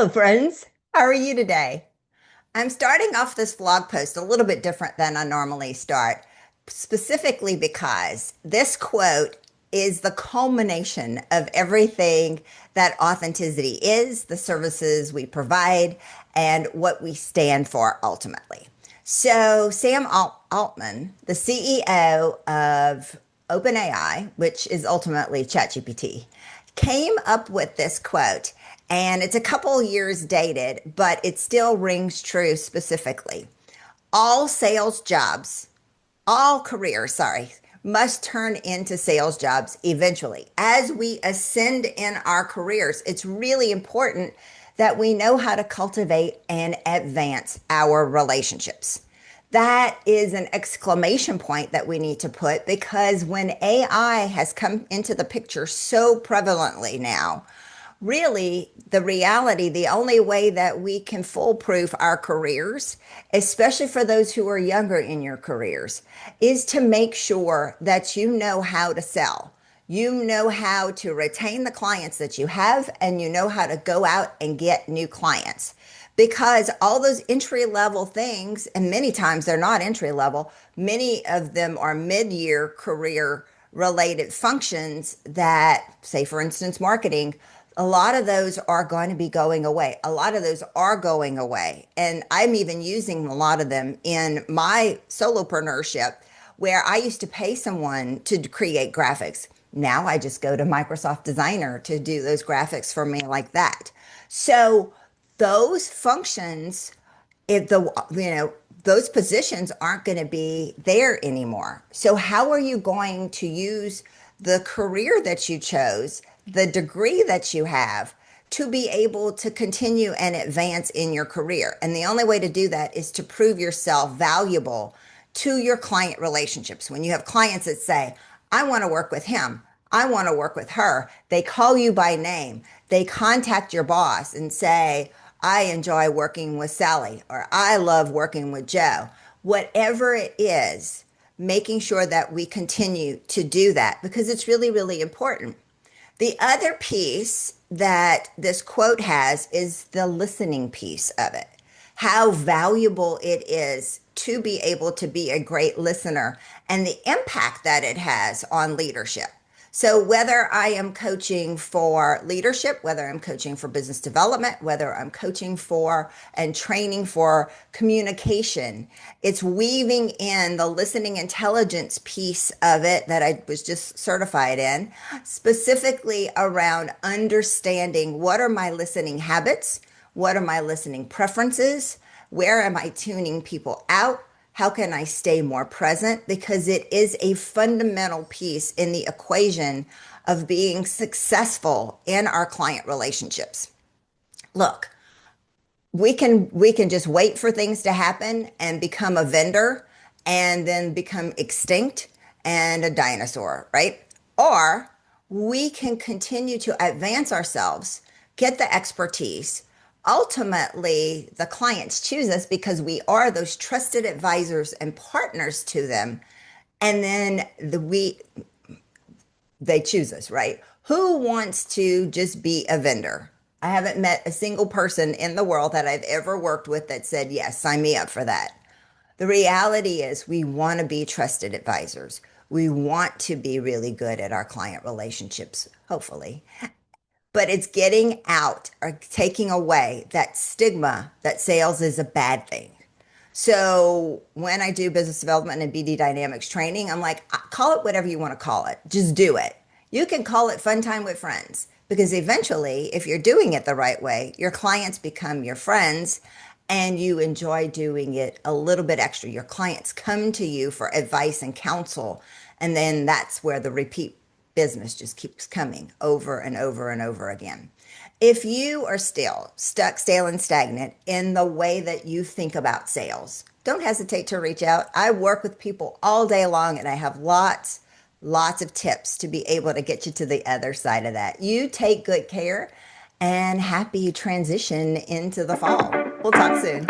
Hello, friends. How are you today? I'm starting off this blog post a little bit different than I normally start, specifically because this quote is the culmination of everything that authenticity is, the services we provide, and what we stand for ultimately. So, Sam Altman, the CEO of OpenAI, which is ultimately ChatGPT, came up with this quote, and it's a couple years dated, but it still rings true specifically. All sales jobs, all careers, sorry, must turn into sales jobs eventually. As we ascend in our careers, it's really important that we know how to cultivate and advance our relationships. That is an exclamation point that we need to put because when AI has come into the picture so prevalently now, really the reality, the only way that we can foolproof our careers, especially for those who are younger in your careers, is to make sure that you know how to sell. You know how to retain the clients that you have, and you know how to go out and get new clients. Because all those entry level things, and many times they're not entry level, many of them are mid year career related functions that, say, for instance, marketing, a lot of those are going to be going away. A lot of those are going away. And I'm even using a lot of them in my solopreneurship where I used to pay someone to create graphics. Now I just go to Microsoft Designer to do those graphics for me like that. So those functions, if the, those positions aren't going to be there anymore. So how are you going to use the career that you chose, the degree that you have, to be able to continue and advance in your career? And the only way to do that is to prove yourself valuable to your client relationships. When you have clients that say, I want to work with him, I want to work with her, they call you by name, they contact your boss and say, I enjoy working with Sally, or I love working with Joe. Whatever it is, making sure that we continue to do that because it's really, really important. The other piece that this quote has is the listening piece of it. How valuable it is to be able to be a great listener and the impact that it has on leadership. So whether I am coaching for leadership, whether I'm coaching for business development, whether I'm coaching for and training for communication, it's weaving in the listening intelligence piece of it that I was just certified in, specifically around understanding what are my listening habits, what are my listening preferences, where am I tuning people out, how can I stay more present? Because it is a fundamental piece in the equation of being successful in our client relationships. Look, we can just wait for things to happen and become a vendor and then become extinct and a dinosaur, right? Or we can continue to advance ourselves, get the expertise. Ultimately, the clients choose us because we are those trusted advisors and partners to them. And then they choose us, right? Who wants to just be a vendor? I haven't met a single person in the world that I've ever worked with that said, yes, sign me up for that. The reality is we want to be trusted advisors. We want to be really good at our client relationships, hopefully. But it's getting out or taking away that stigma that sales is a bad thing. So when I do business development and BD dynamics training, I'm like, call it whatever you want to call it. Just do it. You can call it fun time with friends because eventually, if you're doing it the right way, your clients become your friends and you enjoy doing it a little bit extra. Your clients come to you for advice and counsel. And then that's where the repeat business just keeps coming over and over and over again. If you are still stuck, stale, and stagnant in the way that you think about sales, don't hesitate to reach out. I work with people all day long and I have lots of tips to be able to get you to the other side of that. You take good care and happy transition into the fall. We'll talk soon.